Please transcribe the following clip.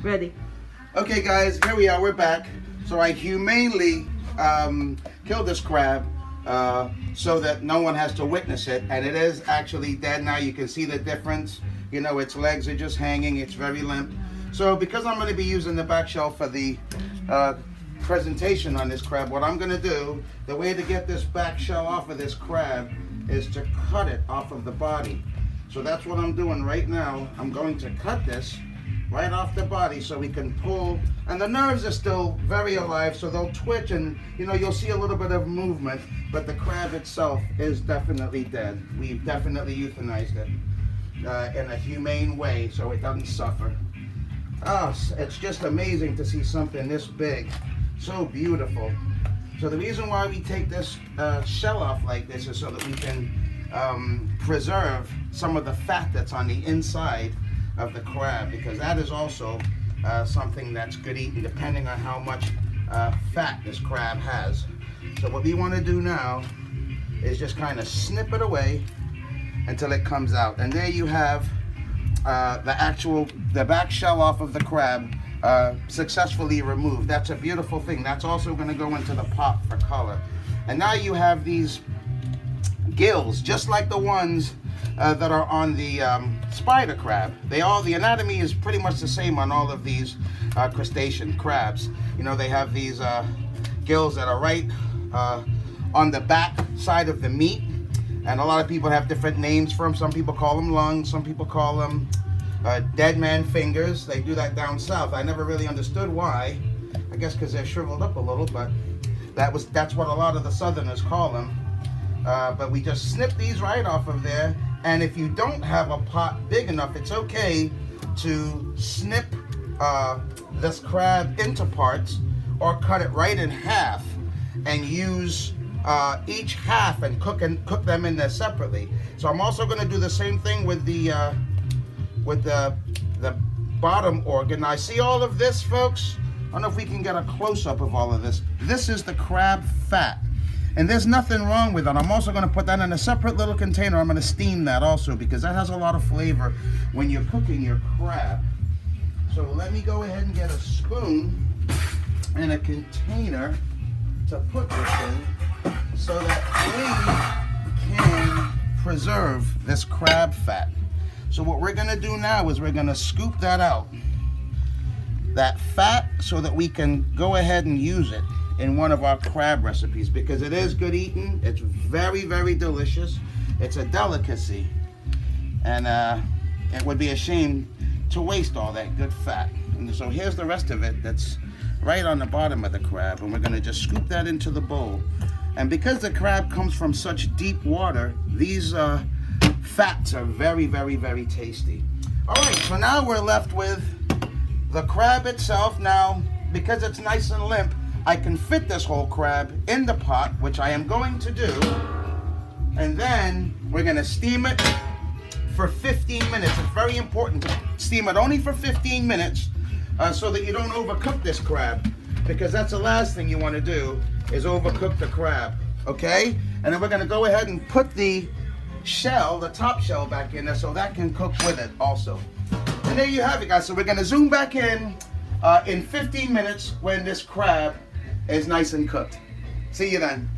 Ready. Okay guys, here we are, we're back. So I humanely killed this crab so that no one has to witness it, and it is actually dead now. You can see the difference. You know, its legs are just hanging, it's very limp. So because I'm going to be using the back shell for the presentation on this crab, what I'm going to do, the way to get this back shell off of this crab is to cut it off of the body. So that's what I'm doing right now. I'm going to cut this right off the body so we can pull, and the nerves are still very alive, so they'll twitch, and you know, you'll see a little bit of movement, but the crab itself is definitely dead. We've definitely euthanized it in a humane way so it doesn't suffer. Oh, it's just amazing to see something this big, so beautiful. So the reason why we take this shell off like this is so that we can preserve some of the fat that's on the inside of the crab, because that is also something that's good eating depending on how much fat this crab has. So what we want to do now is just kind of snip it away until it comes out, and there you have the back shell off of the crab successfully removed. That's a beautiful thing. That's also going to go into the pot for color. And now you have these gills, just like the ones that are on the spider crab. The anatomy is pretty much the same on all of these crustacean crabs. You know, they have these gills that are right on the back side of the meat, and a lot of people have different names for them. Some people call them lungs, some people call them dead man fingers. They do that down south. I never really understood why. I guess because they're shriveled up a little, but that's what a lot of the southerners call them. But we just snip these right off of there. And if you don't have a pot big enough, it's okay to snip this crab into parts or cut it right in half and use each half and cook them in there separately. So I'm also going to do the same thing with the bottom organ. Now, I see all of this, folks. I don't know if we can get a close-up of all of this. This is the crab fat. And there's nothing wrong with it. I'm also going to put that in a separate little container. I'm going to steam that also, because that has a lot of flavor when you're cooking your crab. So let me go ahead and get a spoon and a container to put this in so that we can preserve this crab fat. So what we're going to do now is we're going to scoop that out, that fat, so that we can go ahead and use it in one of our crab recipes, because it is good eating. It's very, very delicious. It's a delicacy, and it would be a shame to waste all that good fat. And so here's the rest of it that's right on the bottom of the crab, and we're going to just scoop that into the bowl. And because the crab comes from such deep water, these fats are very, very, very tasty. All right, so now we're left with the crab itself. Now, because it's nice and limp, I can fit this whole crab in the pot, which I am going to do, and then we're going to steam it for 15 minutes. It's very important to steam it only for 15 minutes so that you don't overcook this crab, because that's the last thing you want to do is overcook the crab, okay? And then we're going to go ahead and put the shell, the top shell, back in there so that can cook with it also. And there you have it, guys. So we're going to zoom back in 15 minutes when this crab is nice and cooked. See you then.